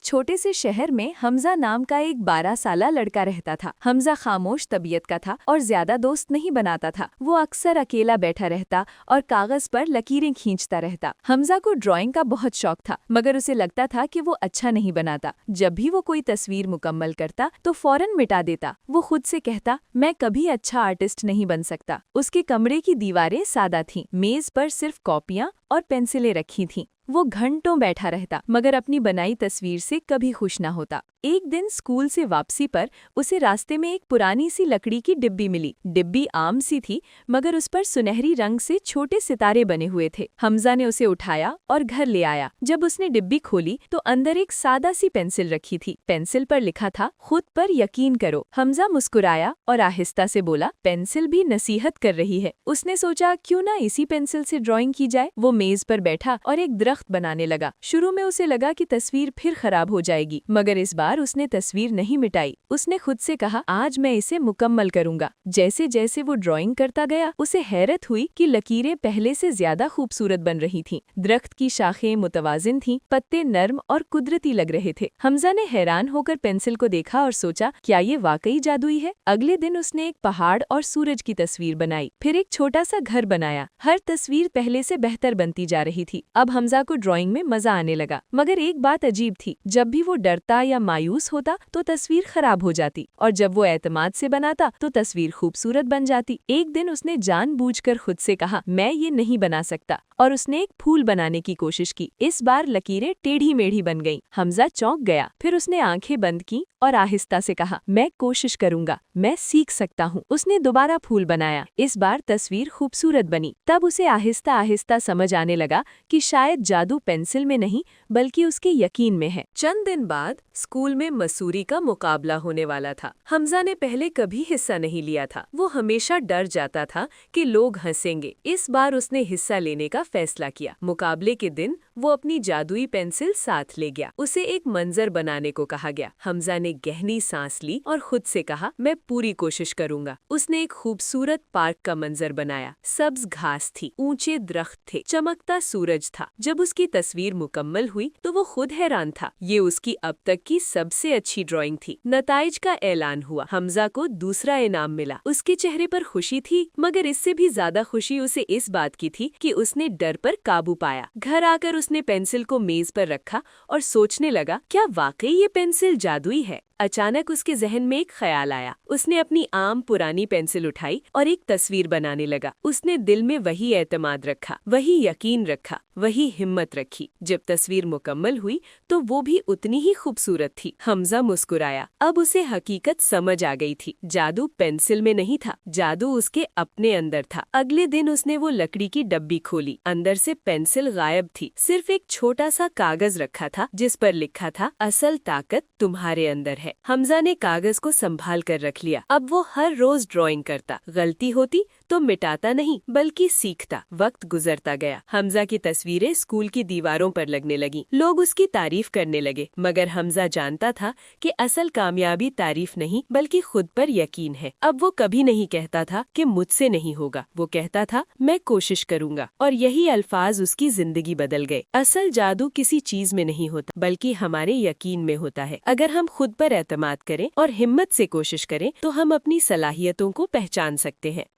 چھوٹے سے شہر میں حمزہ نام کا ایک 12 سالہ لڑکا رہتا تھا۔ حمزہ خاموش طبیعت کا تھا اور زیادہ دوست نہیں بناتا تھا۔ وہ اکثر اکیلا بیٹھا رہتا اور کاغذ پر لکیریں کھینچتا رہتا۔ حمزہ کو ڈرائنگ کا بہت شوق تھا، مگر اسے لگتا تھا کہ وہ اچھا نہیں بناتا۔ جب بھی وہ کوئی تصویر مکمل کرتا تو فوراً مٹا دیتا۔ وہ خود سے کہتا، میں کبھی اچھا آرٹسٹ نہیں بن سکتا۔ اس کے کمرے کی دیواریں سادہ تھیں، میز پر صرف کاپیاں اور پینسلیں رکھی تھیں۔ وہ گھنٹوں بیٹھا رہتا مگر اپنی بنائی تصویر سے کبھی خوش نہ ہوتا۔ ایک دن اسکول سے واپسی پر اسے راستے میں ایک پرانی سی لکڑی کی ڈبی ملی۔ ڈبی عام سی تھی مگر اس پر سنہری رنگ سے چھوٹے ستارے بنے ہوئے تھے۔ حمزہ نے اسے اٹھایا اور گھر لے آیا۔ جب اس نے ڈبی کھولی تو اندر ایک سادہ سی پینسل رکھی تھی۔ پینسل پر لکھا تھا، خود پر یقین کرو۔ حمزہ مسکرایا اور آہستہ سے بولا، پینسل بھی نصیحت کر رہی ہے۔ اس نے سوچا کیوں نہ اسی پینسل سے ڈرائنگ کی جائے۔ وہ میز پر بیٹھا اور ایک درخت بنانے لگا۔ شروع میں اسے لگا کہ تصویر پھر خراب ہو جائے گی، مگر اس بار اس نے تصویر نہیں مٹائی۔ اس نے خود سے کہا، آج میں اسے مکمل کروں گا۔ جیسے جیسے وہ ڈرائنگ کرتا گیا، اسے حیرت ہوئی کہ لکیریں پہلے سے زیادہ خوبصورت بن رہی تھیں۔ درخت کی شاخیں متوازن تھیں، پتے نرم اور قدرتی لگ رہے تھے۔ حمزہ نے حیران ہو کر پینسل کو دیکھا اور سوچا، کیا یہ واقعی جادوئی ہے؟ اگلے دن اس نے ایک پہاڑ اور سورج کی تصویر بنائی، پھر ایک چھوٹا سا گھر بنایا۔ ہر تصویر پہلے سے بہتر بنتی جا رہی تھی۔ اب حمزہ کو ڈرائنگ میں مزہ آنے لگا، مگر ایک بات عجیب تھی، جب بھی وہ ڈرتا یا مایوس ہوتا تو تصویر خراب ہو جاتی، اور جب وہ اعتماد سے بناتا تو تصویر خوبصورت بن جاتی۔ ایک دن اس نے جان بوجھ کر خود سے کہا، میں یہ نہیں بنا سکتا، اور اس نے ایک پھول بنانے کی کوشش کی۔ اس بار لکیریں ٹیڑھی میڑھی بن گئیں۔ حمزہ چونک گیا، پھر اس نے آنکھیں بند کی اور آہستہ سے کہا، میں کوشش کروں گا، میں سیکھ سکتا ہوں۔ اس نے دوبارہ پھول بنایا، اس بار تصویر خوبصورت بنی۔ تب اسے آہستہ آہستہ سمجھ آنے لگا کہ شاید جادو پینسل میں نہیں بلکہ اس کے یقین میں ہے۔ چند دن بعد اسکول میں مصوری کا مقابلہ ہونے والا تھا۔ حمزہ نے پہلے کبھی حصہ نہیں لیا تھا۔ وہ ہمیشہ ڈر جاتا تھا کہ لوگ ہنسیں گے۔ اس بار اس نے حصہ لینے کا فیصلہ کیا۔ مقابلے کے دن وہ اپنی جادوئی پینسل ساتھ لے گیا۔ اسے ایک منظر بنانے کو کہا گیا۔ حمزہ نے گہری سانس لی اور خود سے کہا، میں پوری کوشش کروں گا۔ اس نے ایک خوبصورت پارک کا منظر بنایا۔ سبز گھاس تھی، اونچے درخت تھے، چمکتا سورج تھا۔ جب اس کی تصویر مکمل ہوئی تو وہ خود حیران تھا۔ یہ اس کی اب تک کی سب سے اچھی ڈرائنگ تھی۔ نتائج کا اعلان ہوا۔ حمزہ کو دوسرا انعام ملا۔ اس کے چہرے پر خوشی تھی، مگر اس سے بھی زیادہ خوشی اسے اس بات کی تھی کہ اس نے ڈر پر قابو پایا۔ گھر آ کر اس نے پینسل کو میز پر رکھا اور سوچنے لگا، کیا واقعی یہ پینسل جادوئی ہے؟ اچانک اس کے ذہن میں ایک خیال آیا۔ اس نے اپنی عام پرانی پینسل اٹھائی اور ایک تصویر بنانے لگا۔ اس نے دل میں وہی اعتماد رکھا، وہی یقین رکھا، وہی ہمت رکھی۔ جب تصویر مکمل ہوئی تو وہ بھی اتنی ہی خوبصورت تھی۔ حمزہ مسکرایا۔ اب اسے حقیقت سمجھ آ گئی تھی۔ جادو پینسل میں نہیں تھا، جادو اس کے اپنے اندر تھا۔ اگلے دن اس نے وہ لکڑی کی ڈبی کھولی۔ اندر سے پینسل غائب تھی، صرف ایک چھوٹا سا کاغذ رکھا تھا جس پر لکھا تھا، اصل طاقت تمہارے اندر ہے۔ حمزہ نے کاغذ کو سنبھال کر رکھ لیا۔ اب وہ ہر روز ڈرائنگ کرتا، غلطی ہوتی تو مٹاتا نہیں بلکہ سیکھتا۔ وقت گزرتا گیا۔ حمزہ کی تصویریں اسکول کی دیواروں پر لگنے لگیں۔ لوگ اس کی تعریف کرنے لگے، مگر حمزہ جانتا تھا کہ اصل کامیابی تعریف نہیں بلکہ خود پر یقین ہے۔ اب وہ کبھی نہیں کہتا تھا کہ مجھ سے نہیں ہوگا، وہ کہتا تھا، میں کوشش کروں گا، اور یہی الفاظ اس کی زندگی بدل گئے۔ اصل جادو کسی چیز میں نہیں ہوتا بلکہ ہمارے یقین میں ہوتا ہے۔ اگر ہم خود پر اعتماد کریں اور ہمت سے کوشش کریں تو ہم اپنی صلاحیتوں کو پہچان سکتے ہیں۔